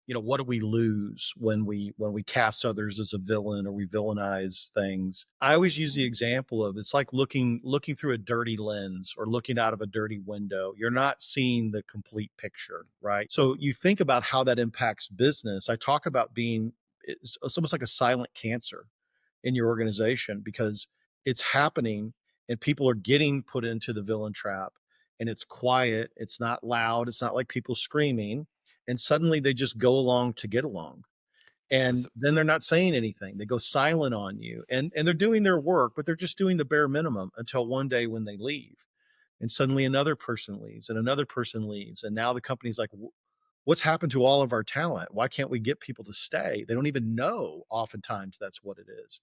what do we lose when we cast others as a villain or we villainize things? I always use the example of it's like looking through a dirty lens or looking out of a dirty window. You're not seeing the complete picture, right? So you think about how that impacts business. I talk about being it's almost like a silent cancer in your organization because it's happening and people are getting put into the villain trap, and it's quiet, it's not loud, it's not like people screaming, and suddenly they just go along to get along, and So- then they're not saying anything, they go silent on you, and they're doing their work, but they're just doing the bare minimum until one day when they leave, and suddenly another person leaves and another person leaves, and now the company's like, what's happened to all of our talent? Why can't we get people to stay? They don't even know, oftentimes that's what it is.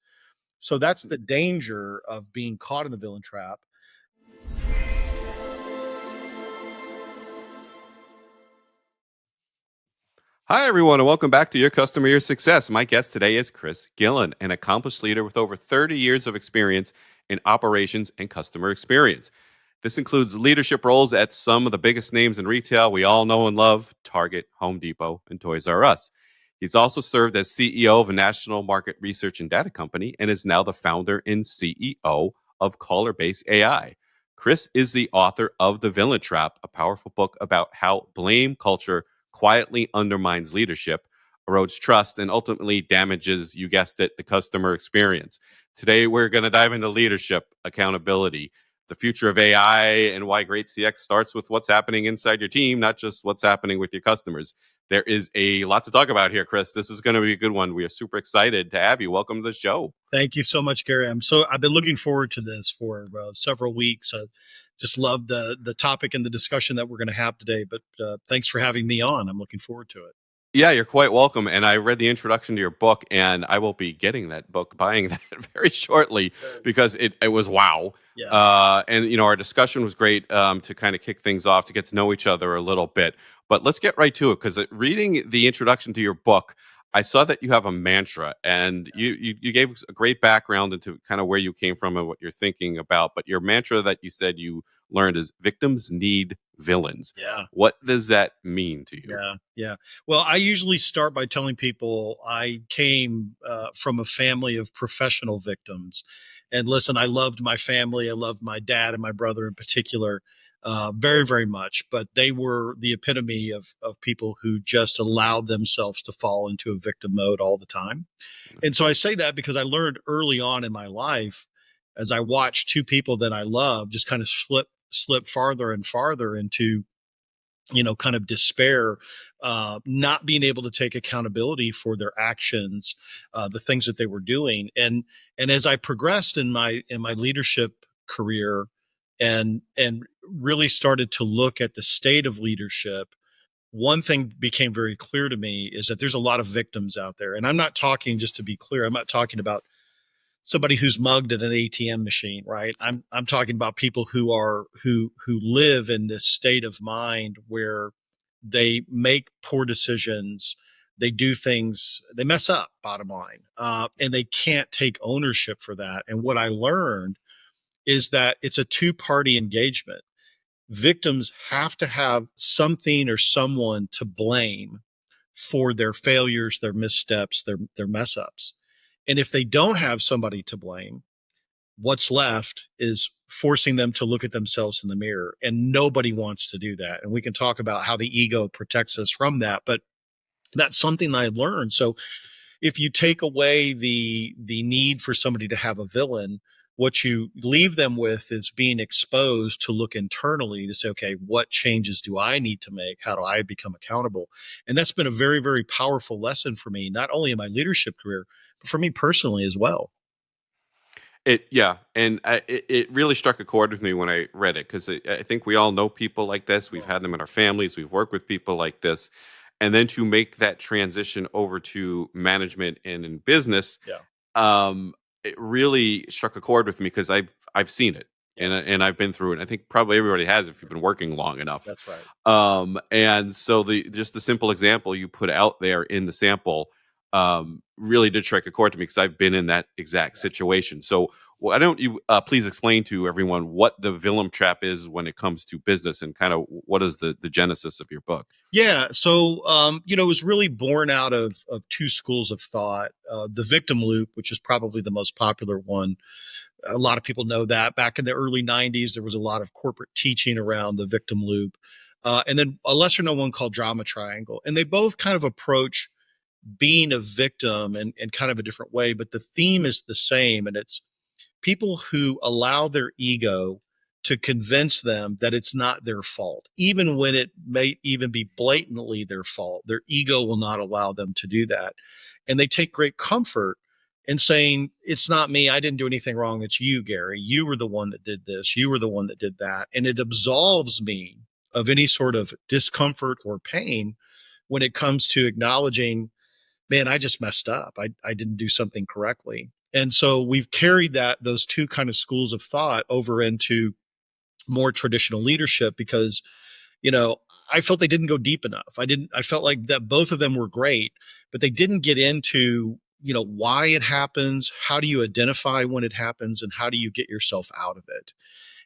So that's the danger of being caught in the villain trap. Hi, everyone, and welcome back to Your Customer, Your Success. My guest today is Chris Gillen, an accomplished leader with over 30 years of experience in operations and customer experience. This includes leadership roles at some of the biggest names in retail we all know and love: Target, Home Depot, and Toys R Us. He's also served as CEO of a national market research and data company and is now the founder and CEO of Caller Base AI. Chris is the author of The Villain Trap, a powerful book about how blame culture quietly undermines leadership, erodes trust, and ultimately damages, you guessed it, the customer experience. Today, we're going to dive into leadership, accountability, the future of AI, and why great CX starts with what's happening inside your team, not just what's happening with your customers. There is a lot to talk about here, Chris. This is going to be a good one. We are super excited to have you. Welcome to the show. Thank you so much, Gary. I've been looking forward to this for several weeks. Just love the topic and the discussion that we're going to have today. But thanks for having me on. I'm looking forward to it. Yeah, you're quite welcome. And I read the introduction to your book, and I will be getting that book, buying that very shortly because it was wow. Yeah. And our discussion was great to kind of kick things off, to get to know each other a little bit. But let's get right to it, because reading the introduction to your book, I saw that you have a mantra, and you gave us a great background into kind of where you came from and what you're thinking about. But your mantra that you said you learned is victims need villains. Yeah. What does that mean to you? Yeah, yeah. Well, I usually start by telling people I came from a family of professional victims. And listen, I loved my family. I loved my dad and my brother in particular very, very much. But they were the epitome of people who just allowed themselves to fall into a victim mode all the time. And so I say that because I learned early on in my life, as I watched two people that I love just kind of slip farther and farther into kind of despair, not being able to take accountability for their actions, the things that they were doing, and as I progressed in my leadership career, and really started to look at the state of leadership, one thing became very clear to me is that there's a lot of victims out there, and I'm not talking, just to be clear, I'm not talking about somebody who's mugged at an ATM machine, right? I'm talking about people who live in this state of mind where they make poor decisions, they do things, they mess up, bottom line, and they can't take ownership for that. And what I learned is that it's a two-party engagement. Victims have to have something or someone to blame for their failures, their missteps, their mess ups. And if they don't have somebody to blame, what's left is forcing them to look at themselves in the mirror. And nobody wants to do that. And we can talk about how the ego protects us from that. But that's something I learned. So if you take away the need for somebody to have a villain, what you leave them with is being exposed to look internally to say, okay, what changes do I need to make? How do I become accountable? And that's been a very, very powerful lesson for me, not only in my leadership career, but for me personally as well. And it really struck a chord with me when I read it, because I think we all know people like this. We've had them in our families. We've worked with people like this, and then to make that transition over to management and in business, Yeah. it really struck a chord with me, because I've seen it, Yeah. and I've been through it. I think probably everybody has if you've been working long enough. That's right. And so the simple example you put out there in the sample really did strike a chord to me, because I've been in that exact Yeah. situation. So Why don't you please explain to everyone what the villain trap is when it comes to business, and kind of what is the genesis of your book? Yeah. So, it was really born out of two schools of thought. The victim loop, which is probably the most popular one. A lot of people know that back in the early 90s, there was a lot of corporate teaching around the victim loop. And then a lesser known one called drama triangle. And they both kind of approach being a victim in kind of a different way, but the theme is the same. And it's people who allow their ego to convince them that it's not their fault, even when it may even be blatantly their fault. Their ego will not allow them to do that. And they take great comfort in saying, it's not me. I didn't do anything wrong. It's you, Gary. You were the one that did this. You were the one that did that. And it absolves me of any sort of discomfort or pain when it comes to acknowledging, man, I just messed up. I didn't do something correctly. And so we've carried those two kind of schools of thought over into more traditional leadership because, you know, I felt they didn't go deep enough. I felt like that both of them were great, but they didn't get into, why it happens. How do you identify when it happens and how do you get yourself out of it?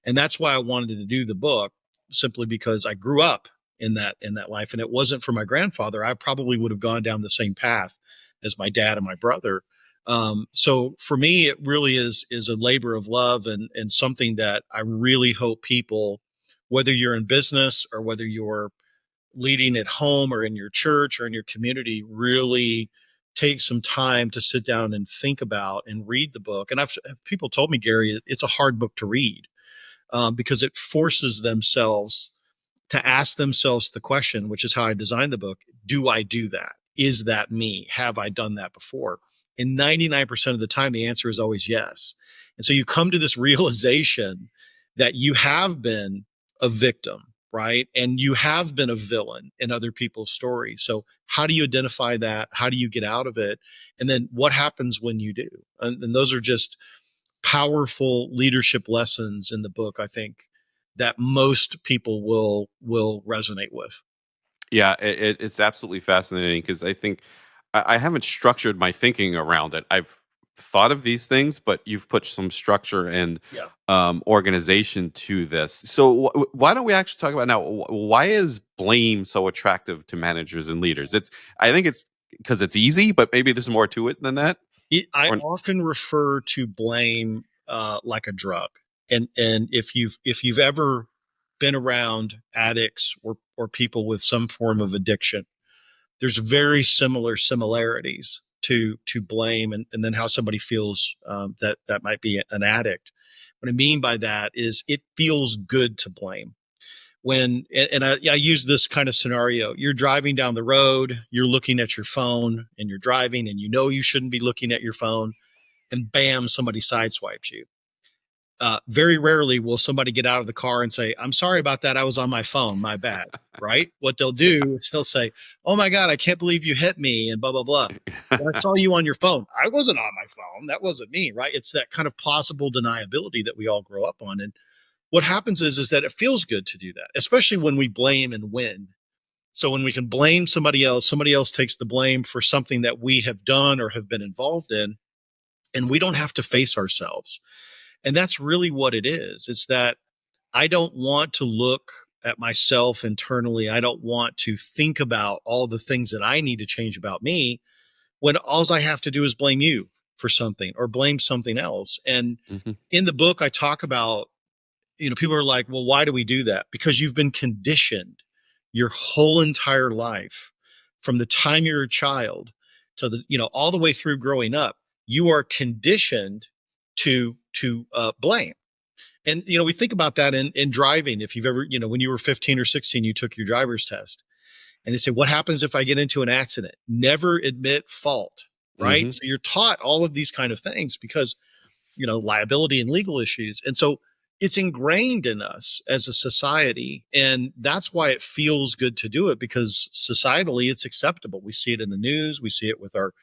And that's why I wanted to do the book, simply because I grew up in that life, and it wasn't for my grandfather, I probably would have gone down the same path as my dad and my brother. So for me, it really is a labor of love, and something that I really hope people, whether you're in business or whether you're leading at home or in your church or in your community, really take some time to sit down and think about and read the book. And I've people told me, Gary, it's a hard book to read, because it forces themselves to ask themselves the question, which is how I designed the book. Do I do that? Is that me? Have I done that before? And 99% of the time, the answer is always yes. And so you come to this realization that you have been a victim, right? And you have been a villain in other people's stories. So how do you identify that? How do you get out of it? And then what happens when you do? And those are just powerful leadership lessons in the book, I think, that most people will resonate with. Yeah, it's absolutely fascinating because I think I haven't structured my thinking around it. I've thought of these things, but you've put some structure and Yeah. organization to this. So why don't we actually talk about now? Why is blame so attractive to managers and leaders? I think it's because it's easy, but maybe there's more to it than that. I Or often refer to blame like a drug, and if you've ever been around addicts or people with some form of addiction, there's very similar similarities to blame, and then how somebody feels, that might be an addict. What I mean by that is it feels good to blame. I use this kind of scenario. You're driving down the road, you're looking at your phone, and you're driving, and you know you shouldn't be looking at your phone, and bam, somebody sideswipes you. Very rarely will somebody get out of the car and say, I'm sorry about that. I was on my phone. My bad. Right. What they'll do is they'll say, oh my God, I can't believe you hit me and blah, blah, blah. Well, I saw you on your phone. I wasn't on my phone. That wasn't me. Right. It's that kind of plausible deniability that we all grow up on. And what happens is that it feels good to do that, especially when we blame and win. So when we can blame somebody else takes the blame for something that we have done or have been involved in, and we don't have to face ourselves. And that's really what it is. It's that I don't want to look at myself internally. I don't want to think about all the things that I need to change about me when all I have to do is blame you for something or blame something else. And Mhm. in the book, I talk about, people are like, well, why do we do that? Because you've been conditioned your whole entire life from the time you're a child to all the way through growing up. You are conditioned to blame. And we think about that in driving. If you've ever, when you were 15 or 16, you took your driver's test, and they say, what happens if I get into an accident? Never admit fault, right? Mhm. So you're taught all of these kind of things because liability and legal issues. And so it's ingrained in us as a society. And that's why it feels good to do it, because societally it's acceptable. We see it in the news. We see it with our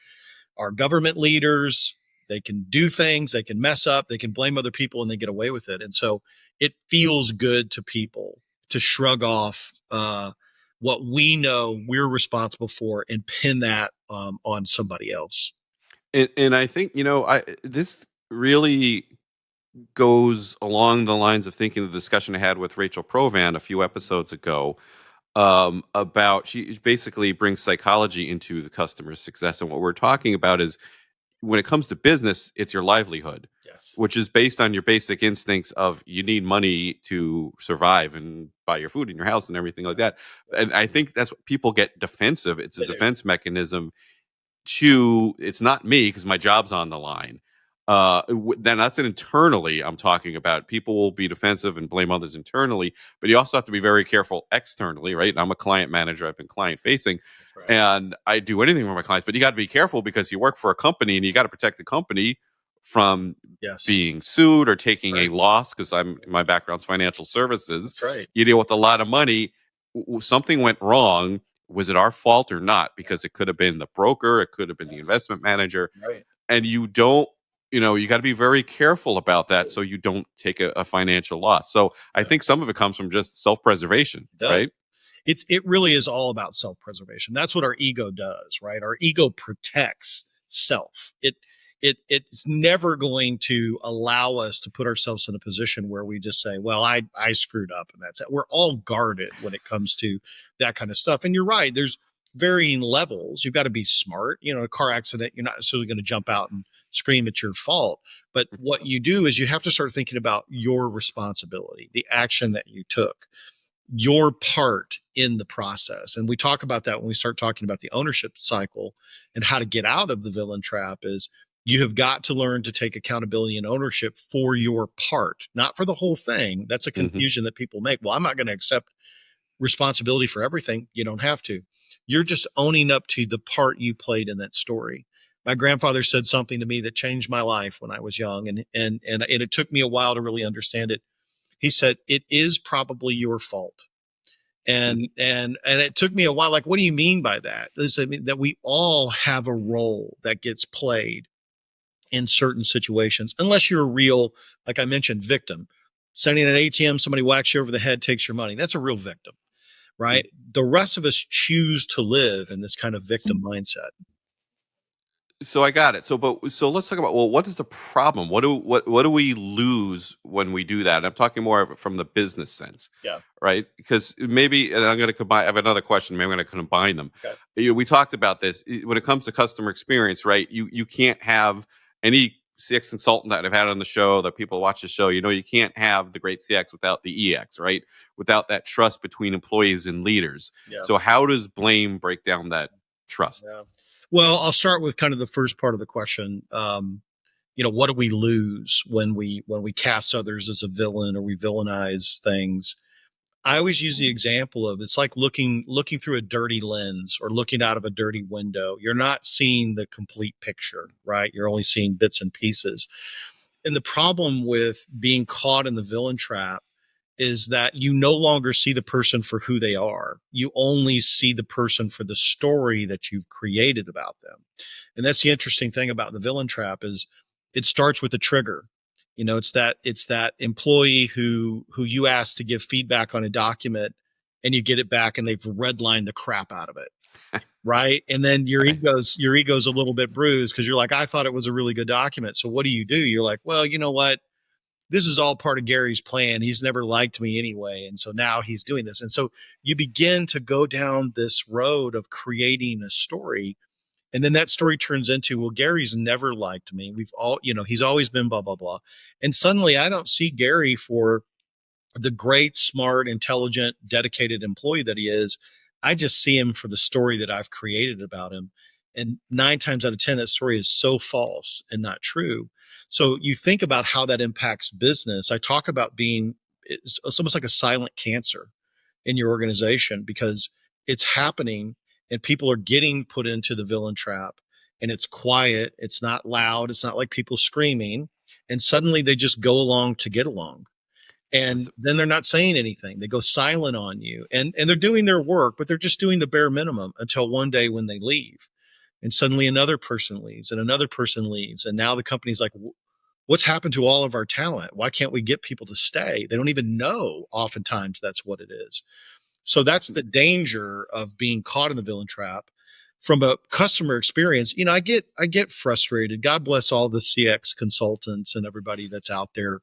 government leaders. They can do things, they can mess up, they can blame other people, and they get away with it. And so it feels good to people to shrug off what we know we're responsible for and pin that on somebody else. And I think I this really. goes along the lines of thinking the discussion I had with Rachel Provan a few episodes ago, about she basically brings psychology into the customer success. And what we're talking about is when it comes to business, it's your livelihood, Yes. which is based on your basic instincts of you need money to survive and buy your food in your house and everything like that. Yeah, And I think that's what people get defensive. It's a they do. defense mechanism to it's not me because my job's on the line. Then that's an internally I'm talking about. People will be defensive and blame others internally, but you also have to be very careful externally, right? I'm a client manager. I've been client facing, That's right. and I do anything for my clients. But you got to be careful because you work for a company and you got to protect the company from Yes. being sued or taking a Right. loss. Because That's I'm right. my background's financial services. That's right. You deal with a lot of money. Something went wrong, was it our fault or not? Yeah. Because it could have been the broker, it could have been the investment manager, Right. and you don't, you got to be very careful about that so you don't take a financial loss. So I Yeah. think some of it comes from just self-preservation, It does. right? It really is all about self-preservation. That's what our ego does, right? Our ego protects self. It's never going to allow us to put ourselves in a position where we just say, well, I screwed up and that's it. We're all guarded when it comes to that kind of stuff. And you're right, there's varying levels. You've got to be smart. A car accident, you're not necessarily going to jump out and scream it's your fault. But what you do is you have to start thinking about your responsibility, the action that you took, your part in the process. And we talk about that when we start talking about the ownership cycle and how to get out of the villain trap is you have got to learn to take accountability and ownership for your part, not for the whole thing. That's a Hmm. confusion that people make. Well, I'm not going to accept responsibility for everything. You don't have to. You're just owning up to the part you played in that story. My grandfather said something to me that changed my life when I was young, and it took me a while to really understand it. He said, "It is probably your fault." And it took me a while. Like, what do you mean by that? This, I mean, that we all have a role that gets played in certain situations, unless you're a real, like I mentioned, victim. Sending an ATM, somebody whacks you over the head, takes your money. That's a real victim, right? The rest of us choose to live in this kind of victim mindset. So I got it. So let's talk about, well, what is the problem? What do we lose when we do that? And I'm talking more of it from the business sense, Yeah. right? Because maybe, and I'm going to combine. I have another question. Maybe I'm going to combine them. Okay. We talked about this when it comes to customer experience, right? You can't have any CX consultant that I've had on the show, that people watch the show. You can't have the great CX without the EX, right? Without that trust between employees and leaders. Yeah. So how does blame break down that trust? Yeah. Well, I'll start with kind of the first part of the question. What do we lose when we cast others as a villain or we villainize things? I always use the example of it's like looking through a dirty lens or looking out of a dirty window. You're not seeing the complete picture, right? You're only seeing bits and pieces. And the problem with being caught in the villain trap is that you no longer see the person for who they are. You only see the person for the story that you've created about them. And that's the interesting thing about the villain trap is it starts with a trigger. It's that employee who you ask to give feedback on a document and you get it back and they've redlined the crap out of it. Right. And then your ego's a little bit bruised because you're like, I thought it was a really good document. So what do? You're like, well, you know what? This is all part of Gary's plan. He's never liked me anyway. And so now he's doing this. And so you begin to go down this road of creating a story. And then that story turns into, well, Gary's never liked me. He's always been blah, blah, blah. And suddenly I don't see Gary for the great, smart, intelligent, dedicated employee that he is. I just see him for the story that I've created about him. And 9 times out of 10, that story is so false and not true. So you think about how that impacts business. I talk about it's almost like a silent cancer in your organization because it's happening and people are getting put into the villain trap and it's quiet. It's not loud. It's not like people screaming. And suddenly they just go along to get along, and then they're not saying anything. They go silent on you, and they're doing their work, but they're just doing the bare minimum until one day when they leave, and suddenly another person leaves and another person leaves, and now the company's like, what's happened to all of our talent? Why can't we get people to stay? They don't even know. Oftentimes that's what it is. So that's the danger of being caught in the villain trap. from a customer experience, I get frustrated. God bless all the CX consultants and everybody that's out there.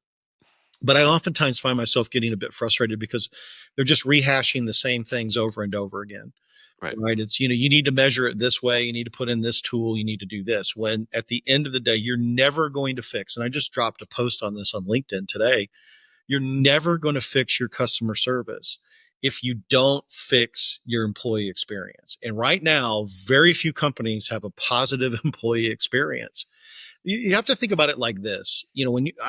But I oftentimes find myself getting a bit frustrated because they're just rehashing the same things over and over again. Right. Right. It's, you need to measure it this way. You need to put in this tool. You need to do this. When at the end of the day, you're never going to fix. And I just dropped a post on this on LinkedIn today. You're never going to fix your customer service if you don't fix your employee experience. And right now, very few companies have a positive employee experience. You have to think about it like this.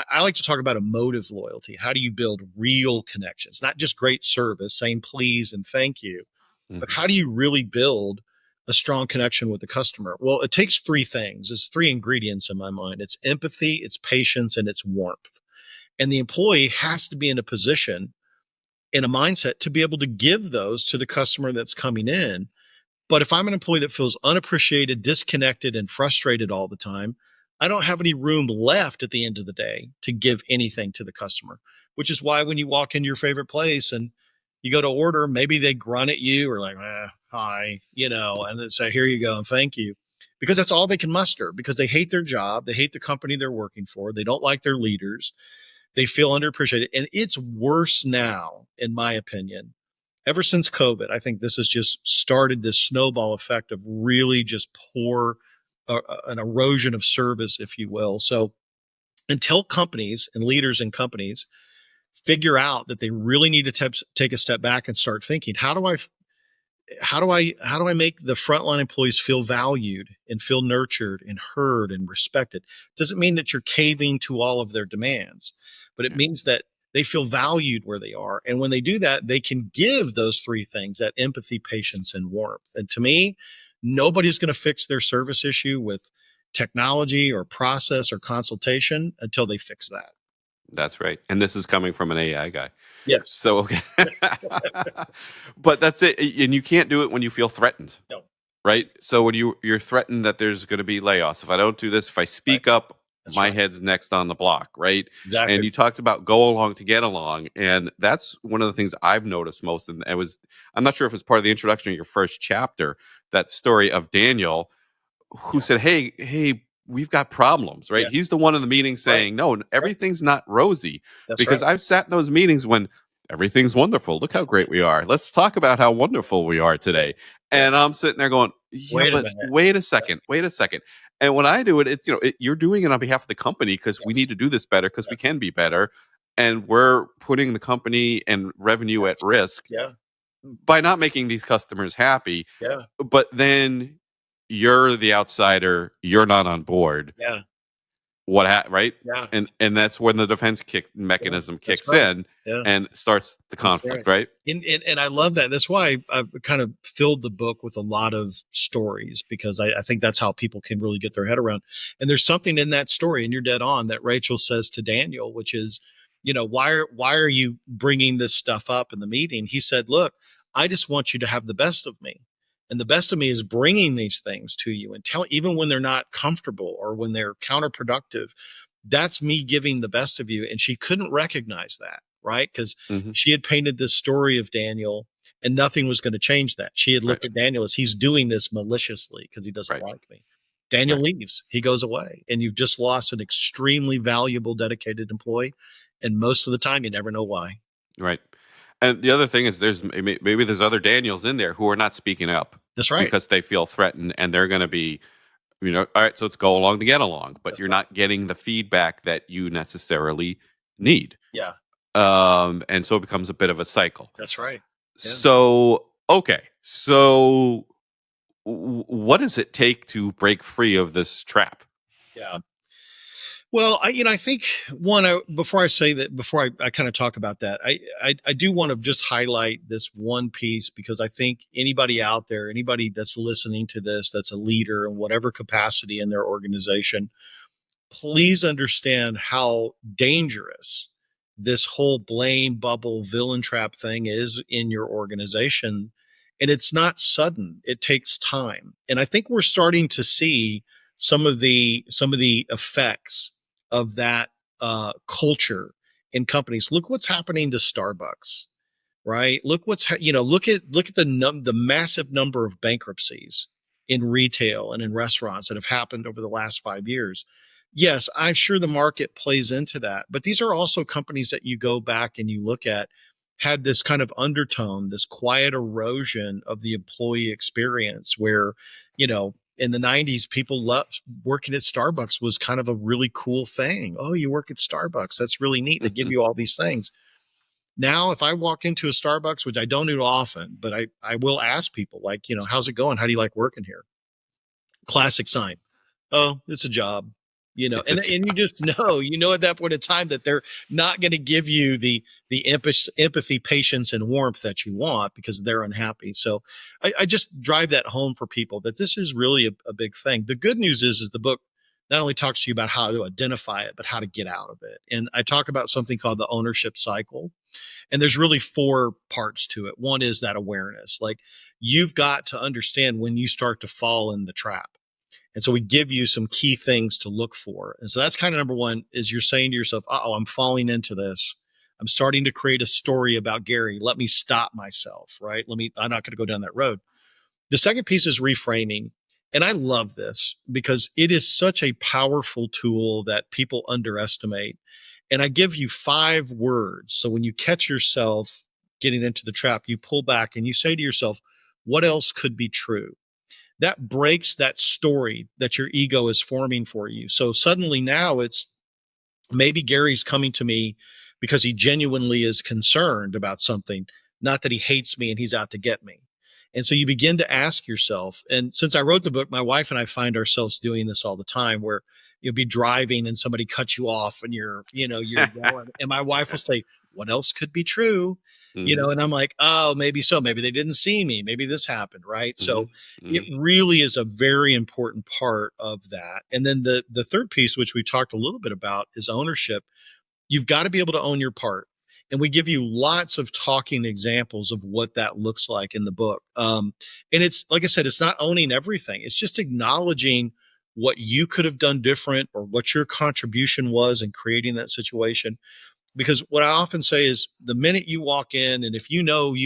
I like to talk about emotive loyalty. How do you build real connections? Not just great service, saying please and thank you, but Hmm. how do you really build a strong connection with the customer? Well, it takes three things. It's three ingredients in my mind. It's empathy, it's patience, and it's warmth. And the employee has to be in a position, in a mindset to be able to give those to the customer that's coming in. But if I'm an employee that feels unappreciated, disconnected, and frustrated all the time, I don't have any room left at the end of the day to give anything to the customer, which is why when you walk into your favorite place and you go to order, maybe they grunt at you or like, hi, and then say, here you go and thank you. Because that's all they can muster because they hate their job. They hate the company they're working for. They don't like their leaders. They feel underappreciated. And it's worse now, in my opinion, ever since COVID. I think this has just started this snowball effect of really just poor, an erosion of service, if you will. So until companies and leaders in companies figure out that they really need to take a step back and start thinking, how do I make the frontline employees feel valued and feel nurtured and heard and respected? Doesn't mean that you're caving to all of their demands, but it Yeah. means that they feel valued where they are. And when they do that, they can give those three things, that empathy, patience, and warmth. And to me, nobody's going to fix their service issue with technology or process or consultation until they fix that. That's right. And this is coming from an AI guy. Yes. So, okay. But that's it. And you can't do it when you feel threatened, No. right? So when you're threatened that there's going to be layoffs, if I don't do this, if I Right. speak up, That's my right. head's next on the block, right? And Exactly. you talked about go along to get along, and that's one of the things I've noticed most. And I'm not sure if it's part of the introduction of your first chapter, that story of Daniel who Yeah. said, "Hey, we've got problems," right? Yeah. He's the one in the meeting Right. saying, "No, Right. everything's not rosy." That's Because right. I've sat in those meetings when everything's wonderful. Look how great we are. Let's talk about how wonderful we are Yeah. today. Yeah. And I'm sitting there going, "Yeah, Wait a but minute. wait a Yeah. second, wait a second." And when I do it, it's you're doing it on behalf of the company because we Yes. need to do this better because we Yes. can be better, and we're putting the company and revenue at Yes. risk Yeah. by not making these customers happy. Yeah. But then you're the outsider, you're not on board. Yeah. Right? Yeah. And that's when the defense kick Yeah. mechanism That's kicks right. in Yeah. and starts the That's right. conflict, right? And I love that. That's why I've kind of filled the book with a lot of stories because I think that's how people can really get their head around. And there's something in that story, and you're dead on, that Rachel says to Daniel, which is, why are you bringing this stuff up in the meeting? He said, look, I just want you to have the best of me. And the best of me is bringing these things to you and tell, even when they're not comfortable or when they're counterproductive, that's me giving the best of you. And she couldn't recognize that, right? Because Mhm. she had painted this story of Daniel and nothing was going to change that. She had Right, looked at Daniel as he's doing this maliciously because he doesn't right, like me. Daniel right, leaves, he goes away, and you've just lost an extremely valuable, dedicated employee. And most of the time, you never know why. right. And the other thing is maybe there's other Daniels in there who are not speaking up That's right. because they feel threatened and they're gonna be, all right, so let's go along to get along, but That's you're right. not getting the feedback that you necessarily need. Yeah, And so it becomes a bit of a cycle. that's right. Yeah, So, okay. So what does it take to break free of this trap? yeah. Well, I think one, before I say that, before I kind of talk about that, I do want to just highlight this one piece because I think anybody out there, anybody that's listening to this, that's a leader in whatever capacity in their organization, please understand how dangerous this whole blame bubble villain trap thing is in your organization. And it's not sudden, it takes time. And I think we're starting to see some of the effects of that culture in companies. Look what's happening to Starbucks, right? Look what's look at the massive number of bankruptcies in retail and in restaurants that have happened over the last 5 years. Yes, I'm sure the market plays into that, but these are also companies that you go back and you look at had this kind of undertone, this quiet erosion of the employee experience where, in the 90s, people loved working at Starbucks was kind of a really cool thing. Oh, you work at Starbucks. That's really neat. They give you all these things. Now, if I walk into a Starbucks, which I don't do often, but I will ask people like, how's it going? How do you like working here? Classic sign. Oh, it's a job, It's a and you just know at that point in time that they're not going to give you the empathy, patience, and warmth that you want because they're unhappy. So I just drive that home for people that this is really a big thing. The good news is the book not only talks to you about how to identify it, but how to get out of it. And I talk about something called the ownership cycle. And there's really four parts to it. One is that awareness. Like you've got to understand when you start to fall in the trap. And so we give you some key things to look for. And so that's kind of number one is you're saying to yourself, oh, I'm falling into this. I'm starting to create a story about Gary. Let me stop myself, right? I'm not going to go down that road. The second piece is reframing. And I love this because it is such a powerful tool that people underestimate. And I give you 5 words. So when you catch yourself getting into the trap, you pull back and you say to yourself, what else could be true? That breaks that story that your ego is forming for you. So suddenly now it's maybe Gary's coming to me because he genuinely is concerned about something, not that he hates me and he's out to get me. And so you begin to ask yourself, and since I wrote the book, my wife and I find ourselves doing this all the time where you'll be driving and somebody cuts you off and you're yelling. And my wife will say, what else could be true? hmm And I'm like, oh, maybe so. Maybe they didn't see me. Maybe this happened. Right. hmm So it hmm really is a very important part of that. And then the third piece, which we talked a little bit about, is ownership. You've got to be able to own your part. And we give you lots of talking examples of what that looks like in the book. And it's, like I said, it's not owning everything. It's just acknowledging what you could have done different or what your contribution was in creating that situation. Because what I often say is the minute you walk in, and if you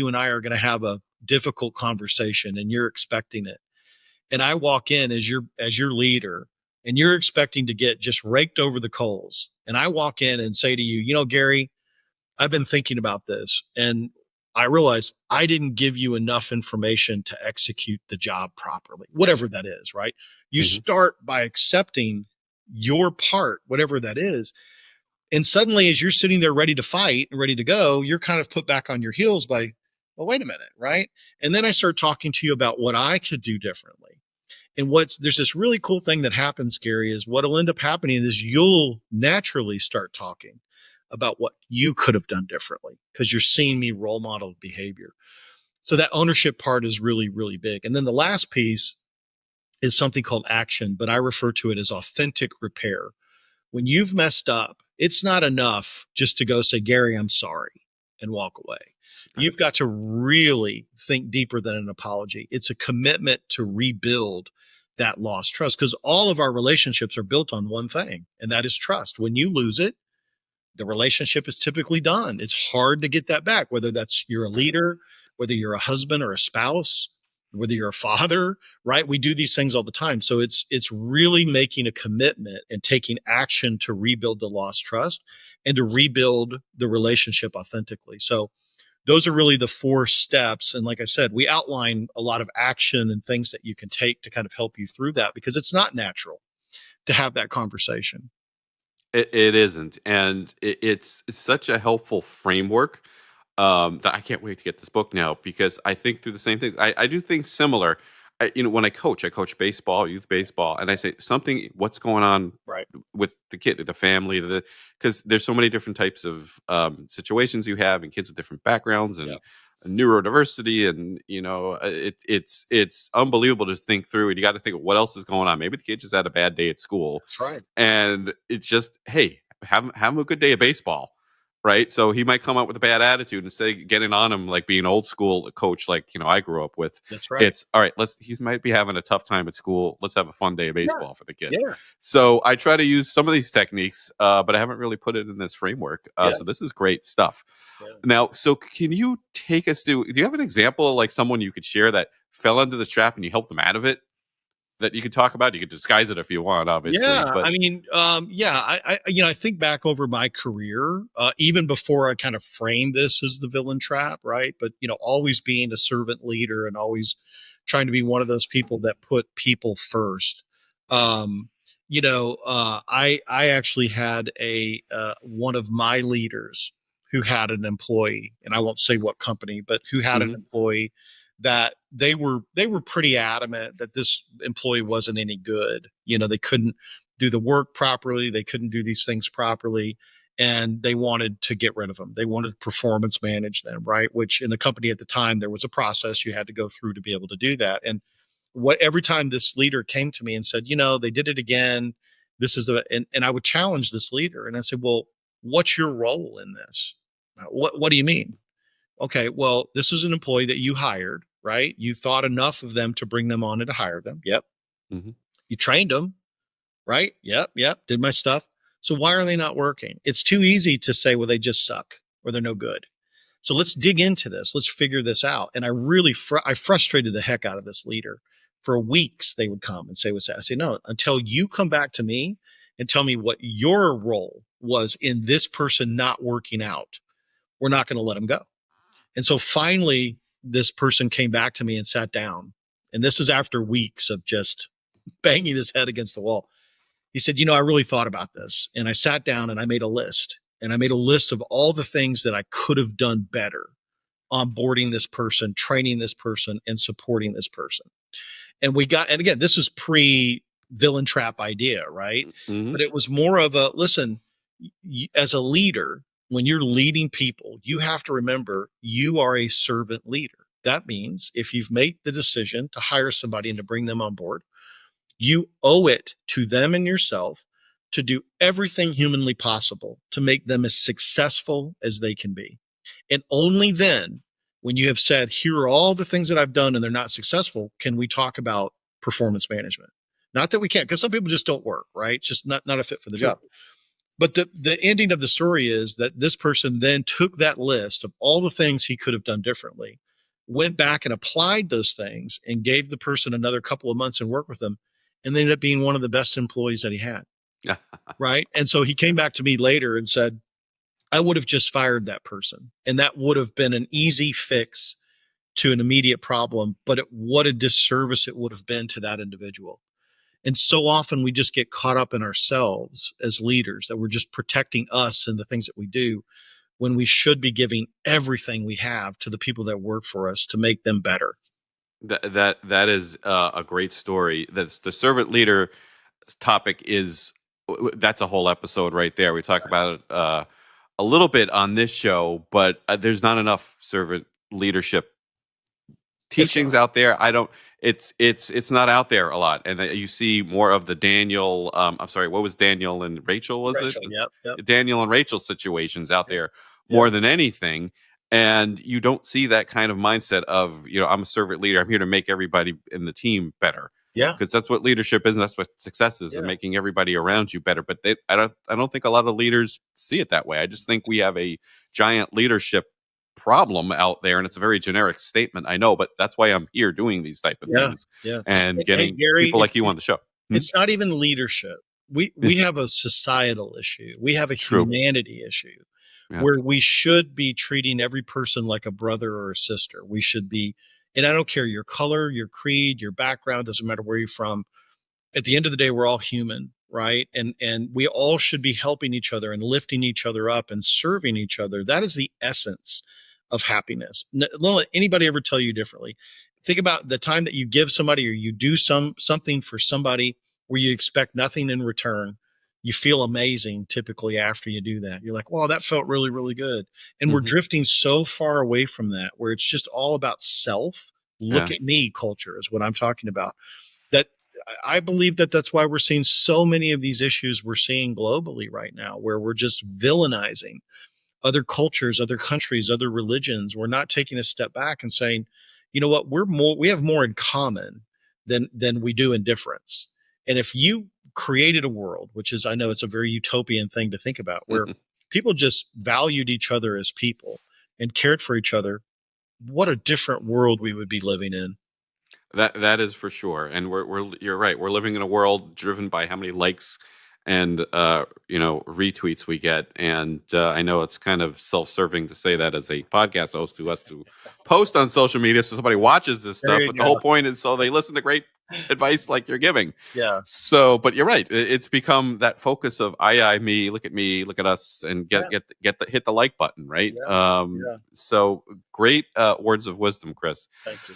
and I are going to have a difficult conversation and you're expecting it, and I walk in as your leader and you're expecting to get just raked over the coals. And I walk in and say to you, Gary, I've been thinking about this and I realize I didn't give you enough information to execute the job properly, whatever that is, right? You hmm start by accepting your part, whatever that is. And suddenly, as you're sitting there ready to fight and ready to go, you're kind of put back on your heels by, well, wait a minute, right? And then I start talking to you about what I could do differently. And there's this really cool thing that happens, Gary, is what'll end up happening is you'll naturally start talking about what you could have done differently because you're seeing me role model behavior. So that ownership part is really, really big. And then the last piece is something called action, but I refer to it as authentic repair. When you've messed up, it's not enough just to go say, Gary, I'm sorry and walk away. Right. You've got to really think deeper than an apology. It's a commitment to rebuild that lost trust because all of our relationships are built on one thing, and that is trust. When you lose it, the relationship is typically done. It's hard to get that back, whether that's you're a Right. leader, whether you're a husband or a spouse, whether you're a father, right? We do these things all the time. So it's really making a commitment and taking action to rebuild the lost trust and to rebuild the relationship authentically. So those are really the 4 steps. And like I said, we outline a lot of action and things that you can take to kind of help you through that because it's not natural to have that conversation. It isn't, and it's such a helpful framework that I can't wait to get this book now because I think through the same things. I do things similar. When I coach baseball, youth baseball, and I say something. What's going on Right. with the kid, the family, because there's so many different types of situations you have, and kids with different backgrounds Yeah. and neurodiversity, and it's unbelievable to think through. And you got to think of what else is going on. Maybe the kid just had a bad day at school, That's right. and it's just, hey, have him a good day of baseball, right? So he might come out with a bad attitude instead of getting on him like being old school coach, like I grew up with. That's right. It's all right. He might be having a tough time at school. Let's have a fun day of Yeah. baseball for the kid. Yes. So I try to use some of these techniques, but I haven't really put it in this framework. Yeah. So this is great stuff. Yeah. Now, so can you take us to? Do you have an example of like someone you could share that fell into this trap and you helped them out of it? that you could talk about? You could disguise it if you want, obviously, Yeah, but I mean, I think back over my career, even before I kind of framed this as the villain trap, right? But always being a servant leader and always trying to be one of those people that put people first. Um, I actually had a one of my leaders who had an employee, and I won't say what company, but who had an mhm, employee that they were pretty adamant that this employee wasn't any good. They couldn't do the work properly. They couldn't do these things properly. And they wanted to get rid of them. They wanted to performance manage them, right? Which in the company at the time, there was a process you had to go through to be able to do that. And every time this leader came to me and said, they did it again. This is and I would challenge this leader and I said, well, what's your role in this? What do you mean? Okay, well, this is an employee that you hired, right? You thought enough of them to bring them on and to hire them. Yep. mhm. You trained them, right? Yep, yep, did my stuff. So why are they not working? It's too easy to say, well, they just suck or they're no good. So let's dig into this. Let's figure this out. And I really, I frustrated the heck out of this leader. For weeks, they would come and say, what's that? I say, no, until you come back to me and tell me what your role was in this person not working out, we're not going to let them go. And so finally, this person came back to me and sat down. And this is after weeks of just banging his head against the wall. He said, I really thought about this. And I sat down and I made a list. And I made a list of all the things that I could have done better onboarding this person, training this person, and supporting this person. And again, this is pre villain trap idea, right? Mhm. But it was more of a listen, as a leader, when you're leading people, you have to remember you are a servant leader. That means if you've made the decision to hire somebody and to bring them on board, you owe it to them and yourself to do everything humanly possible to make them as successful as they can be. And only then, when you have said, here are all the things that I've done and they're not successful, can we talk about performance management. Not that we can't, because some people just don't work, right? It's just not a fit for the Sure. job. But the ending of the story is that this person then took that list of all the things he could have done differently, went back and applied those things, and gave the person another couple of months and worked with them, and they ended up being one of the best employees that he had. Yeah. Right. And so he came back to me later and said, I would have just fired that person. And that would have been an easy fix to an immediate problem, but what a disservice it would have been to that individual. And so often we just get caught up in ourselves as leaders that we're just protecting us and the things that we do when we should be giving everything we have to the people that work for us to make them better. That is a great story. That's the servant leader topic is that's a whole episode right there. We talk about it a little bit on this show, but there's not enough servant leadership It's teachings out there. I don't. It's not out there a lot, and you see more of the Daniel. I'm sorry, what was Daniel and Rachel? Was it Rachel. Yep. Yep. Daniel and Rachel situations out Yep. there Yep. more than anything? And you don't see that kind of mindset of I'm a servant leader. I'm here to make everybody in the team better Yeah. because that's what leadership is, and that's what success is, and Yeah. making everybody around you better. But I don't think a lot of leaders see it that way. I just think we have a giant leadership problem out there, and it's a very generic statement, I know, but that's why I'm here doing these type of Yeah. things Yeah. and Hey, getting Gary, people like you on the show. Hmm? it's not even leadership. We have a societal issue. We have a True. humanity issue Yeah. where we should be treating every person like a brother or a sister. We should be, and I don't care your color, your creed, your background, doesn't matter where you're from. At the end of the day, we're all human, right? And we all should be helping each other and lifting each other up and serving each other. That is the essence of happiness. Don't let anybody ever tell you differently. Think about the time that you give somebody or you do something for somebody where you expect nothing in return. You feel amazing typically after you do that. You're like, wow, that felt really, really good. And we're Hmm. drifting so far away from that where it's just all about self. Look Yeah. at me culture is what I'm talking about. That I believe that that's why we're seeing so many of these issues we're seeing globally right now, where we're just villainizing other cultures, other countries, other religions. We're not taking a step back and saying, you know what, we have more in common than we do in difference. And if you created a world, which is, I know it's a very utopian thing to think about, where people just valued each other as people and cared for each other, what a different world we would be living in. That is for sure, and we're you're right. We're living in a world driven by how many likes and retweets we get, and I know it's kind of self-serving to say that as a podcast host to us to post on social media so somebody watches this There stuff, you but the whole go. point is so they listen to great advice like you're giving. Yeah. So, but you're right. It's become that focus of me, look at us, and Yeah. get the hit the like button, right? Yeah. Yeah. So great words of wisdom, Chris. Thank you.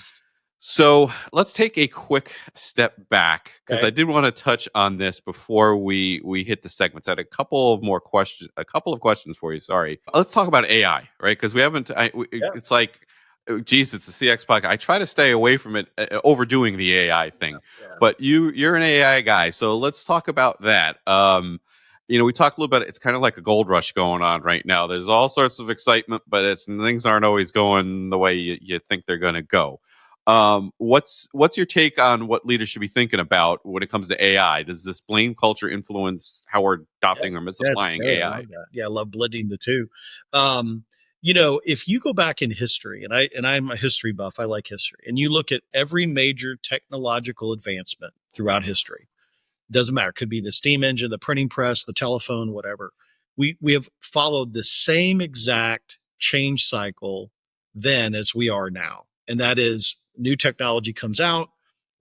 So let's take a quick step back because Okay. I did want to touch on this before we hit the segments. I had a couple of questions for you. Sorry, let's talk about AI, right? Because we haven't. Yeah. It's like, geez, it's a CX podcast. I try to stay away from it, overdoing the AI thing. Yeah. But you're an AI guy, so let's talk about that. We talked a little bit. It's kind of like a gold rush going on right now. There's all sorts of excitement, but things aren't always going the way you think they're going to go. What's your take on what leaders should be thinking about when it comes to AI? Does this blame culture influence how we're Yeah. adopting or Yeah. It's misapplying great. I AI? love that. Yeah. I love blending the two. If you go back in history, and I'm a history buff, I like history, and you look at every major technological advancement throughout history, doesn't matter. Could be the steam engine, the printing press, the telephone, whatever. We have followed the same exact change cycle then as we are now. And that is new technology comes out.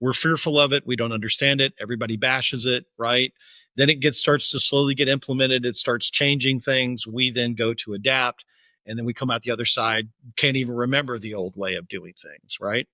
We're fearful of it. We don't understand it. Everybody bashes it, right? Then starts to slowly get implemented. It starts changing things. We then go to adapt. And then we come out the other side, can't even remember the old way of doing things, right?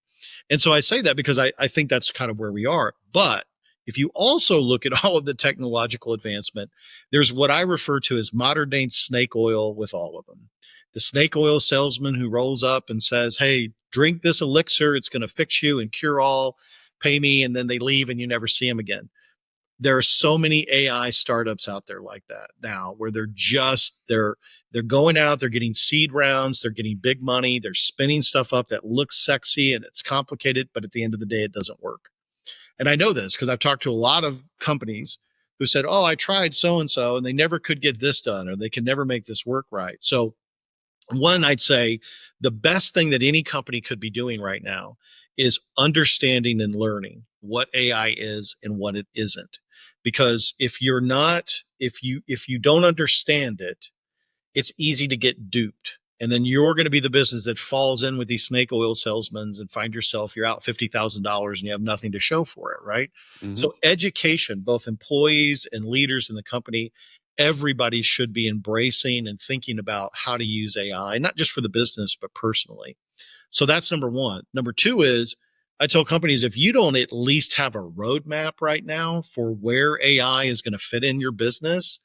And so I say that because I think that's kind of where we are. But if you also look at all of the technological advancement, there's what I refer to as modern day snake oil with all of them. The snake oil salesman who rolls up and says, hey, drink this elixir, it's going to fix you and cure all, pay me, and then they leave and you never see them again. There are so many AI startups out there like that now where they're going out, they're getting seed rounds, they're getting big money, they're spinning stuff up that looks sexy and it's complicated, but at the end of the day, it doesn't work. And I know this because I've talked to a lot of companies who said, oh, I tried so and they never could get this done or they can never make this work right. So one, I'd say the best thing that any company could be doing right now is understanding and learning what AI is and what it isn't. Because if you don't understand it, it's easy to get duped. And then you're going to be the business that falls in with these snake oil salesmen and find yourself, you're out $50,000 and you have nothing to show for it, right? Hmm. So education, both employees and leaders in the company, everybody should be embracing and thinking about how to use AI, not just for the business, but personally. So that's number one. Number two is I tell companies if you don't at least have a roadmap right now for where AI is going to fit in your business,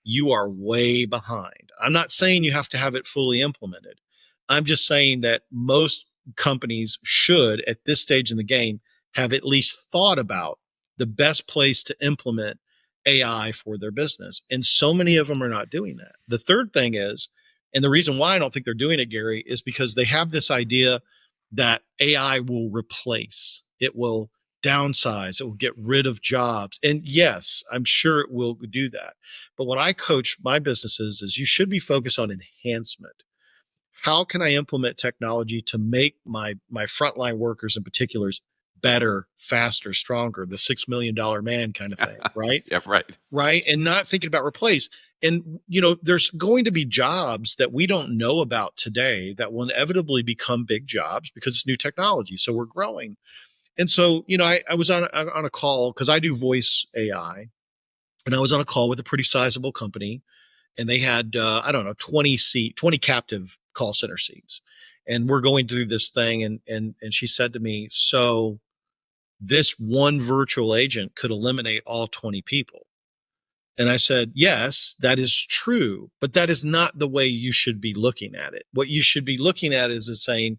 you are way behind. I'm not saying you have to have it fully implemented. I'm just saying that most companies should, at this stage in the game, have at least thought about the best place to implement AI for their business. And so many of them are not doing that. The third thing is, and the reason why I don't think they're doing it, Gary, is because they have this idea that AI will replace, it will downsize, it will get rid of jobs. And yes, I'm sure it will do that. But what I coach my businesses is you should be focused on enhancement. How can I implement technology to make my frontline workers in particulars better, faster, stronger, the $6 million man kind of thing, right? Yeah, right. Right. And not thinking about replace. And, there's going to be jobs that we don't know about today that will inevitably become big jobs because it's new technology. So we're growing. And so, I was on a call because I do voice AI, and I was on a call with a pretty sizable company, and they had I don't know 20 captive call center seats, and we're going through this thing, and she said to me, so this one virtual agent could eliminate all 20 people. And I said, yes, that is true, but that is not the way you should be looking at it. What you should be looking at is saying,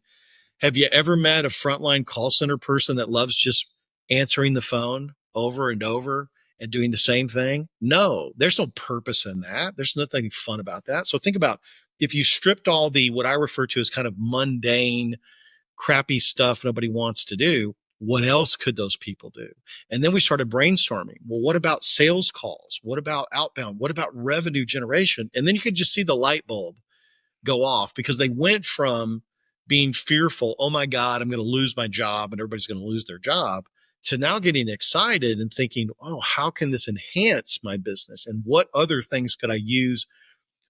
have you ever met a frontline call center person that loves just answering the phone over and over and doing the same thing? No, there's no purpose in that. There's nothing fun about that. So think about if you stripped all the what I refer to as kind of mundane, crappy stuff nobody wants to do, what else could those people do? And then we started brainstorming. Well, what about sales calls? What about outbound? What about revenue generation? And then you could just see the light bulb go off because they went from being fearful, oh my God, I'm going to lose my job and everybody's going to lose their job, to now getting excited and thinking, oh, how can this enhance my business? And what other things could I use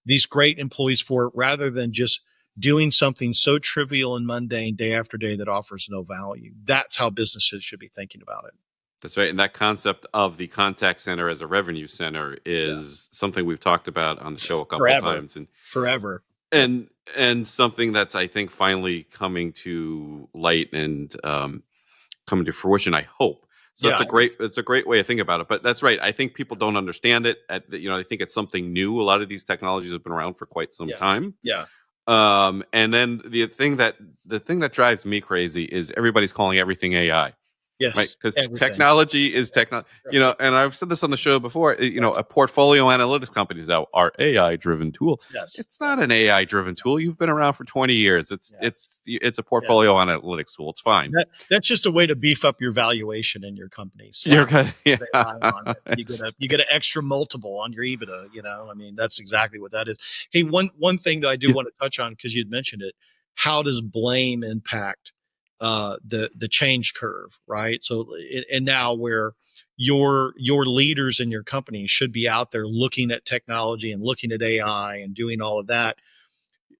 these great employees for, rather than just doing something so trivial and mundane day after day that offers no value? That's how businesses should be thinking about it. That's right. And that concept of the contact center as a revenue center Yeah. is something we've talked about on the show a couple of Forever. times. And Forever. Yeah. and and something that's, I think, finally coming to light and coming to fruition, I hope. So Yeah. it's a great way to think about it. But that's right. I think people don't understand it. I think it's something new. A lot of these technologies have been around for quite some Yeah. time. Yeah. And then the thing that drives me crazy is everybody's calling everything AI. Right, Yes. because Everything. technology is technology. And I've said this on the show before. A portfolio analytics companies now are AI driven tool. Yes. It's not an AI driven tool. You've been around for 20 years. Yeah. It's a Yeah. portfolio analytics tool. It's fine. That's just a way to beef up your valuation in your company. You're Slap good. Yeah. AI on it. It's- You get an extra multiple on your EBITDA. I mean, that's exactly what that is. Hey, one thing that I do yeah. want to touch on, because you'd mentioned it, how does blame impact the change curve, right? So, and now where your leaders in your company should be out there looking at technology and looking at AI and doing all of that.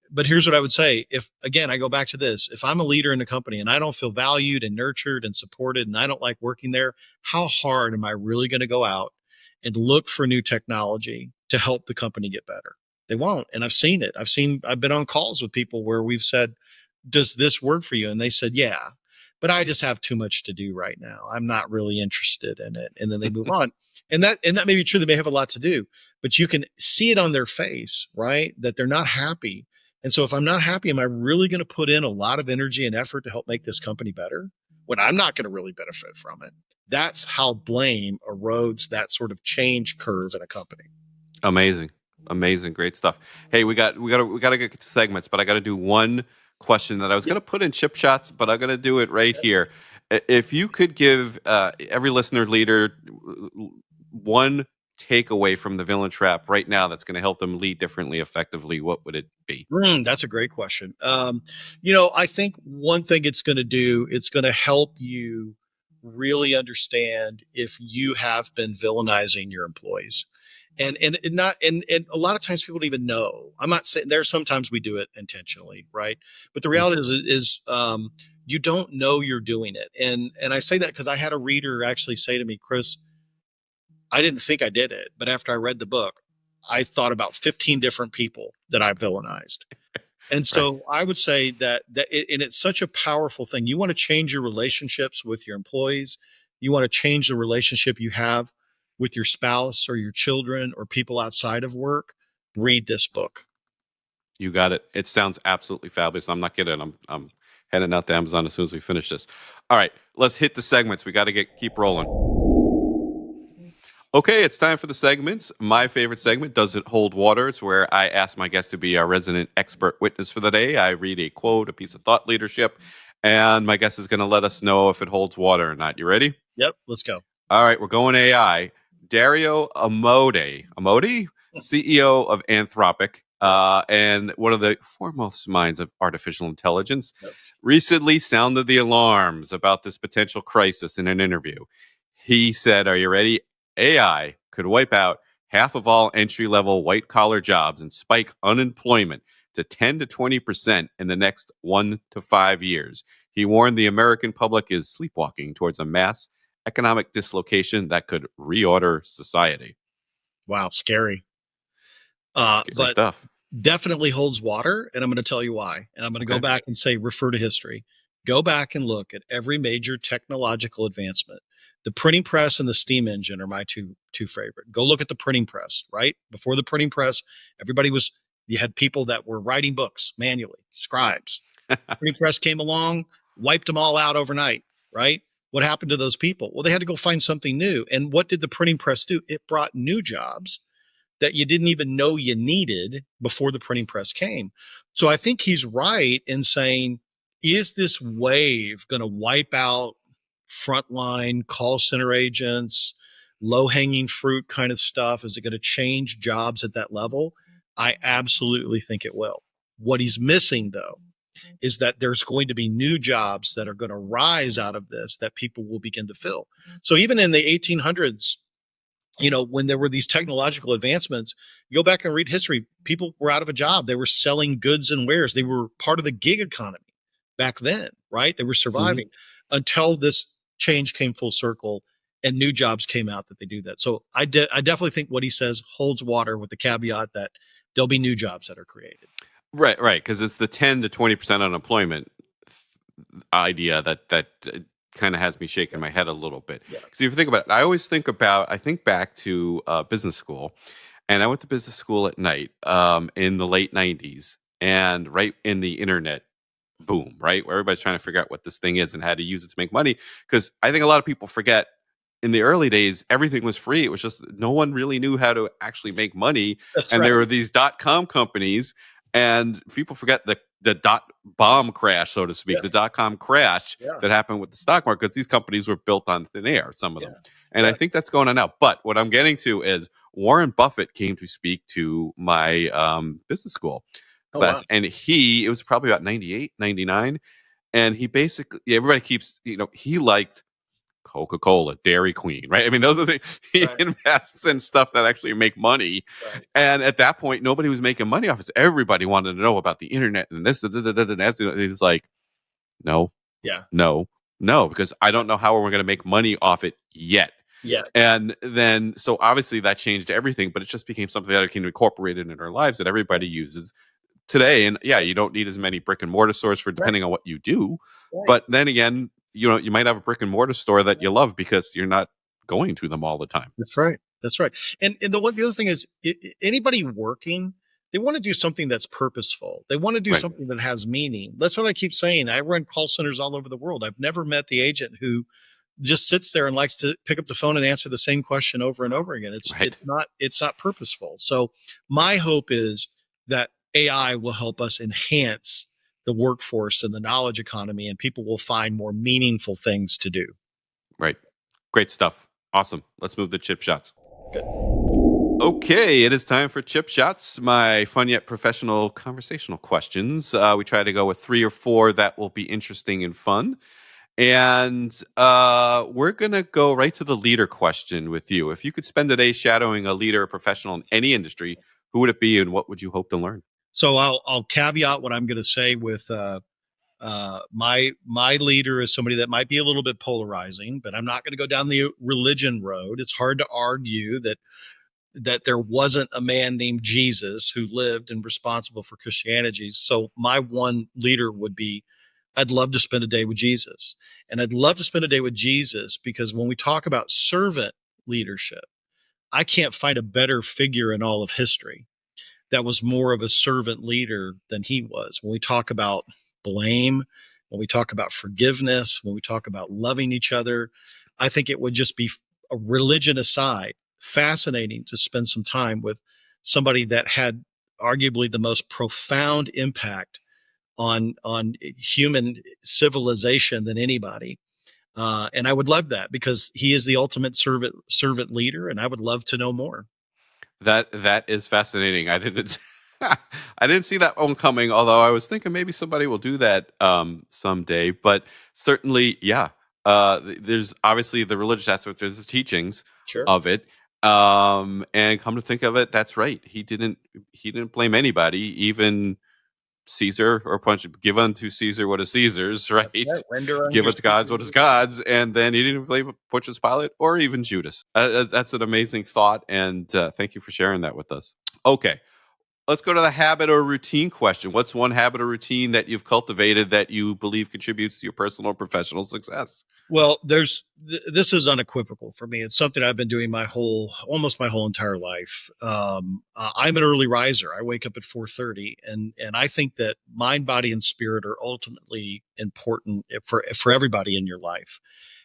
But here's what I would say. If, again, I go back to this, if I'm a leader in a company and I don't feel valued and nurtured and supported and I don't like working there, how hard am I really going to go out and look for new technology to help the company get better? They won't. And I've seen it. I've been on calls with people where we've said, does this work for you? And they said, yeah, but I just have too much to do right now. I'm not really interested in it. And then they move on. And that may be true. They may have a lot to do, but you can see it on their face, right? That they're not happy. And so if I'm not happy, am I really going to put in a lot of energy and effort to help make this company better when I'm not going to really benefit from it? That's how blame erodes that sort of change curve in a company. Amazing, amazing, great stuff. Hey, we got to get to segments, but I got to do one question that I was Yeah. going to put in chip shots, but I'm going to do it right here. If you could give every listener leader one takeaway from the villain trap right now that's going to help them lead differently, effectively, what would it be? That's a great question. I think one thing it's going to do, it's going to help you really understand if you have been villainizing your employees. And not and a lot of times people don't even know. I'm not saying, there's sometimes we do it intentionally, right? But the Mm. reality is you don't know you're doing it. And I say that because I had a reader actually say to me, Chris, I didn't think I did it, but after I read the book, I thought about 15 different people that I villainized. And Right. so I would say and it's such a powerful thing. You want to change your relationships with your employees. You want to change the relationship you have with your spouse or your children or people outside of work. Read this book. You got it. It sounds absolutely fabulous. I'm not kidding. I'm heading out to Amazon as soon as we finish this. All right, let's hit the segments. We got to keep rolling. Okay, it's time for the segments. My favorite segment, Does It Hold Water? It's where I ask my guest to be our resident expert witness for the day. I read a quote, a piece of thought leadership, and my guest is going to let us know if it holds water or not. You ready? Yep, let's go. All right, we're going AI. Dario Amodi, CEO of Anthropic, Yep, and one of the foremost minds of artificial intelligence, yep. recently sounded the alarms about this potential crisis in an interview. He said, are you ready? AI could wipe out half of all entry level white collar jobs and spike unemployment to 10 to 20% in the next 1 to 5 years. He warned the American public is sleepwalking towards a mass economic dislocation that could reorder society. Wow, scary. Scary But stuff. definitely holds water. And I'm going to tell you why. And I'm going to go Okay. back and say, refer to history. Go back and look at every major technological advancement. The printing press and the steam engine are my two favorite. Go look at the printing press, right? Before the printing press, you had people that were writing books manually, scribes. Printing press came along, wiped them all out overnight, right? What happened to those people? Well, they had to go find something new. And what did the printing press do? It brought new jobs that you didn't even know you needed before the printing press came. So I think he's right in saying, is this wave going to wipe out frontline call center agents, low hanging fruit kind of stuff? Is it going to change jobs at that level? I absolutely think it will. What he's missing, though, is that there's going to be new jobs that are going to rise out of this that people will begin to fill. So even in the 1800s, when there were these technological advancements, you go back and read history, people were out of a job. They were selling goods and wares. They were part of the gig economy back then, right? They were Mm-hmm. surviving until this change came full circle and new jobs came out that they do that. So I definitely think what he says holds water with the caveat that there'll be new jobs that are created. Right, right, because it's the 10 to 20% unemployment idea that kind of has me shaking my Yes. head a little bit. Yeah. Because if you think about it, I think back to business school, and I went to business school at night in the late '90s, and right in the internet boom, right, where everybody's trying to figure out what this thing is and how to use it to make money. Because I think a lot of people forget in the early days, everything was free. It was just no one really knew how to actually make money. That's And right. there were these .com companies, and people forget the dot bomb crash, so to speak, the Yes. .com crash Yeah. that happened with the stock market, because these companies were built on thin air, some of Yeah. them. And I Yeah. think that's going on now. But what I'm getting to is Warren Buffett came to speak to my business school Oh, wow. class, and it was probably about 98, 99, and he basically, everybody keeps, he liked Coca-Cola, Dairy Queen, right? I mean, those are the he Right. invests in stuff that actually make money. Right. And at that point, nobody was making money off it. So everybody wanted to know about the internet and this. He's like, no, Yeah. no, no, because I don't know how we're going to make money off it yet. Yeah. And then, so obviously that changed everything, but it just became something that became incorporated in our lives that everybody uses today. And yeah, you don't need as many brick and mortar stores for Right. depending on what you do. Right. But then again, you might have a brick and mortar store that you love because you're not going to them all the time. That's right. That's right. And the other thing is, anybody working, they want to do something that's purposeful. They want to do Right. something that has meaning. That's what I keep saying. I run call centers all over the world. I've never met the agent who just sits there and likes to pick up the phone and answer the same question over and over again. It's Right. it's not purposeful. So my hope is that AI will help us enhance the workforce and the knowledge economy, and people will find more meaningful things to do. Right. Great stuff. Awesome. Let's move to chip shots. Good. Okay, it is time for chip shots, my fun yet professional conversational questions. We try to go with 3 or 4 that will be interesting and fun. And we're going to go right to the leader question with you. If you could spend a day shadowing a leader or professional in any industry, who would it be and what would you hope to learn? So I'll caveat what I'm going to say with my leader is somebody that might be a little bit polarizing, but I'm not going to go down the religion road. It's hard to argue that there wasn't a man named Jesus who lived and responsible for Christianity. So my one leader would be, I'd love to spend a day with Jesus. And I'd love to spend a day with Jesus because when we talk about servant leadership, I can't find a better figure in all of history that was more of a servant leader than he was. When we talk about blame, when we talk about forgiveness, when we talk about loving each other, I think it would just be, a religion aside, fascinating to spend some time with somebody that had arguably the most profound impact on human civilization than anybody. And I would love that because he is the ultimate servant leader, and I would love to know more. That is fascinating. I didn't I didn't see that one coming, although I was thinking maybe somebody will do that someday. But certainly, yeah. There's obviously the religious aspect, there's the teachings Sure. of it. And come to think of it, that's right. He didn't blame anybody, even Caesar, or punch give unto Caesar what is Caesar's, That's right. right? Render Give unto unto God's Caesar. what is God's, and then he didn't blame Pontius Pilate or even Judas. That's an amazing thought, and thank you for sharing that with us. Okay, let's go to the habit or routine question. What's one habit or routine that you've cultivated that you believe contributes to your personal or professional success? Well, this is unequivocal for me. It's something I've been doing almost my whole entire life. I'm an early riser. I wake up at 4:30, and I think that mind, body, and spirit are ultimately important for everybody in your life.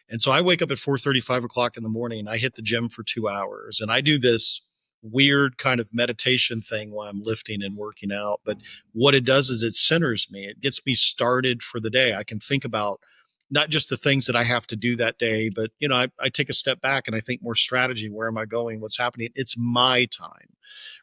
And so I wake up at 4:30, 5 o'clock in the morning, and I hit the gym for 2 hours, and I do this weird kind of meditation thing while I'm lifting and working out. But what it does is it centers me. It gets me started for the day. I can think about not just the things that I have to do that day, but I take a step back and I think more strategy. Where am I going? What's happening? It's my time.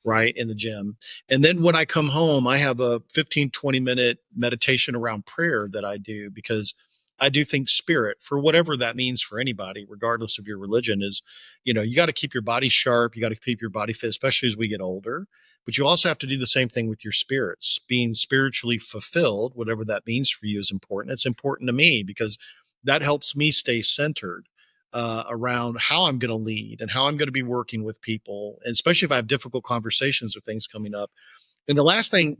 right, in the gym. And then when I come home, I have a 15, 20-minute meditation around prayer that I do, because I do think spirit, for whatever that means for anybody, regardless of your religion, is, you got to keep your body sharp. You got to keep your body fit, especially as we get older. But you also have to do the same thing with your spirits. Being spiritually fulfilled, whatever that means for you, is important. It's important to me because that helps me stay centered around how I'm going to lead and how I'm going to be working with people, and especially if I have difficult conversations or things coming up. And the last thing,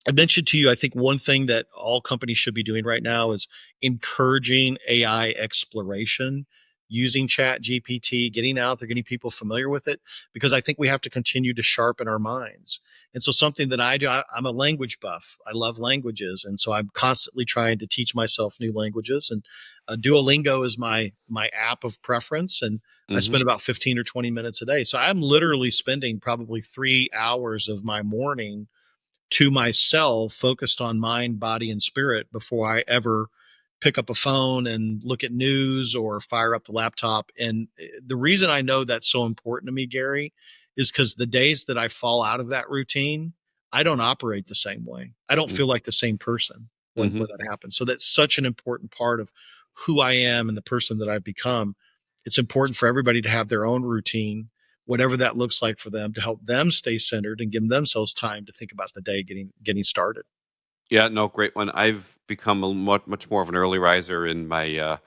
I mentioned to you, I think one thing that all companies should be doing right now is encouraging AI exploration using Chat GPT, getting out there, getting people familiar with it, because I think we have to continue to sharpen our minds. And so something that I do, I'm a language buff. I love languages. And so I'm constantly trying to teach myself new languages. And Duolingo is my app of preference. And I Hmm. spend about 15 or 20 minutes a day. So I'm literally spending probably 3 hours of my morning to myself, focused on mind, body, and spirit, before I ever pick up a phone and look at news or fire up the laptop. And the reason I know that's so important to me, Gary, is because the days that I fall out of that routine, I don't operate the same way. I don't feel like the same person when Hmm. that happens. So that's such an important part of who I am and the person that I've become. It's important for everybody to have their own routine, whatever that looks like for them, to help them stay centered and give themselves time to think about the day getting started. Yeah, no, great one. I've become a much more of an early riser in my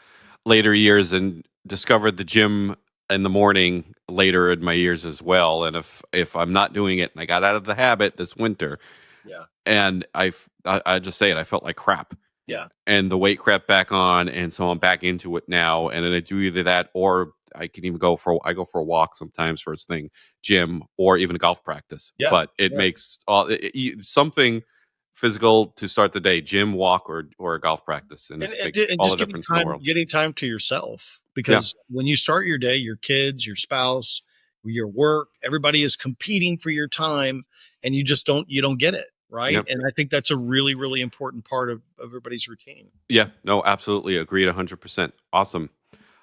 later years and discovered the gym in the morning later in my years as well. And if I'm not doing it, and I got out of the habit this winter, Yeah. and I just say it, I felt like crap. Yeah. And the weight crept back on, and so I'm back into it now. And then I do either that, or I can even I go for a walk sometimes first thing, gym, or even golf practice. Yeah. But it Yeah. makes something physical to start the day, gym, walk, or a golf practice, and And, it's and, makes and all the just difference in the world. getting time to yourself, Yeah. because when you start your day, your kids, your spouse, your work, everybody is competing for your time, and you don't get it. Right. Yep. And I think that's a really, really important part of everybody's routine. Yeah. No, absolutely agreed 100%. Awesome.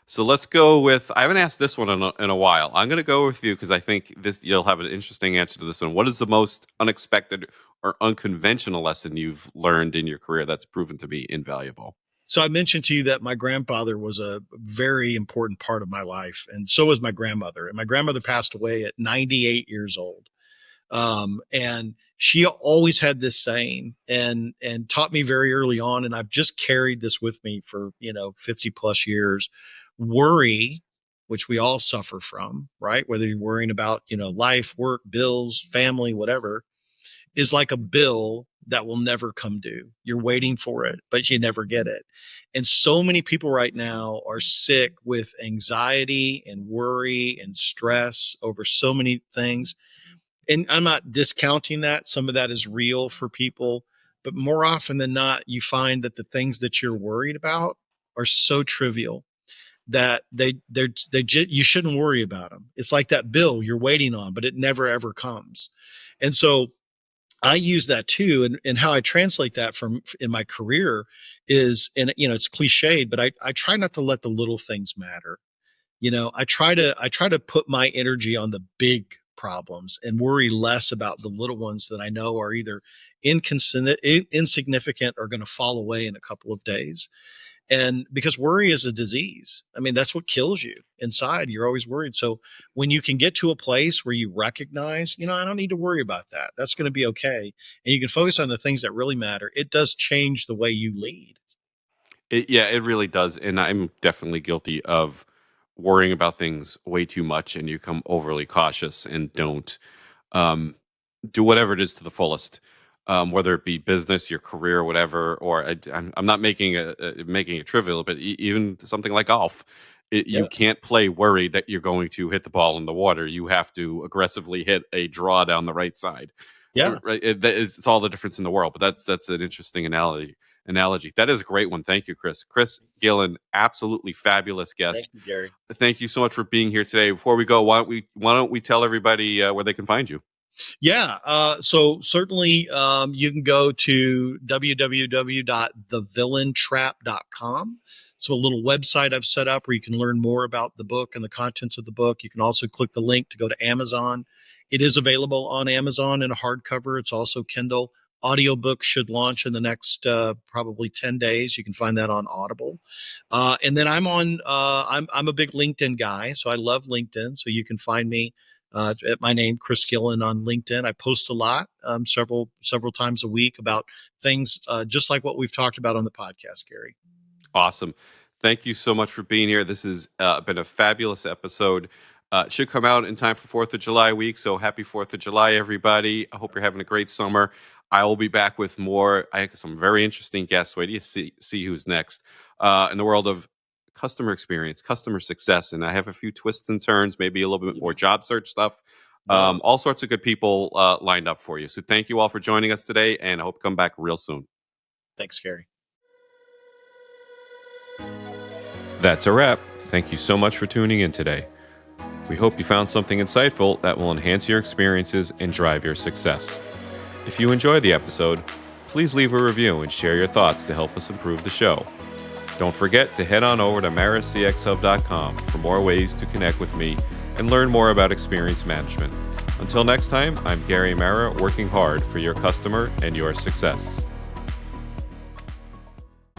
So let's go with. I haven't asked this one in a while. I'm going to go with you because I think this you'll have an interesting answer to this one. What is the most unexpected or unconventional lesson you've learned in your career that's proven to be invaluable? So I mentioned to you that my grandfather was a very important part of my life, and so was my grandmother. And my grandmother passed away at 98 years old. And she always had this saying, and taught me very early on, and I've just carried this with me for 50 plus years. Worry, which we all suffer from, right? Whether you're worrying about life, work, bills, family, whatever, is like a bill that will never come due. You're waiting for it, but you never get it. And so many people right now are sick with anxiety and worry and stress over so many things. And I'm not discounting that. Some of that is real for people, but more often than not, you find that the things that you're worried about are so trivial that you shouldn't worry about them. It's like that bill you're waiting on, but it never ever comes. And so I use that too. And how I translate that from in my career is, and it's cliched, but I try not to let the little things matter. I try to put my energy on the big problems and worry less about the little ones that I know are either insignificant or going to fall away in a couple of days. And because worry is a disease, I mean, that's what kills you inside. You're always worried. So when you can get to a place where you recognize, I don't need to worry about that, that's going to be okay, and you can focus on the things that really matter, it does change the way you lead. Yeah, it really does, and I'm definitely guilty of worrying about things way too much, and you become overly cautious and don't um, do whatever it is to the fullest, whether it be business, your career, whatever. Or I'm not making it trivial, but even something like golf, Yeah. you can't play worried that you're going to hit the ball in the water. You have to aggressively hit a draw down the right side. Yeah. Right, it's all the difference in the world. But that's an interesting analogy. That is a great one. Thank you, Chris. Chris Gillen, absolutely fabulous Thank guest. you, Gary. Thank you so much for being here today. Before we go, why don't we tell everybody where they can find you? Yeah. So certainly you can go to www.thevillaintrap.com. So a little website I've set up where you can learn more about the book and the contents of the book. You can also click the link to go to Amazon. It is available on Amazon in a hardcover. It's also Kindle. Audiobook should launch in the next probably 10 days. You can find that on Audible. And then I'm a big LinkedIn guy, so I love LinkedIn. So you can find me at my name, Chris Gillen, on LinkedIn. I post a lot, several times a week, about things just like what we've talked about on the podcast, Gary. Awesome. Thank you so much for being here. This has been a fabulous episode. It should come out in time for 4th of July week. So happy 4th of July, everybody. I hope you're having a great summer. I will be back with more. I have some very interesting guests. Wait till you see who's next in the world of customer experience, customer success. And I have a few twists and turns, maybe a little bit more job search stuff. All sorts of good people lined up for you. So thank you all for joining us today. And I hope you come back real soon. Thanks, Gary. That's a wrap. Thank you so much for tuning in today. We hope you found something insightful that will enhance your experiences and drive your success. If you enjoyed the episode, please leave a review and share your thoughts to help us improve the show. Don't forget to head on over to maracxhub.com for more ways to connect with me and learn more about experience management. Until next time, I'm Gary Mara, working hard for your customer and your success.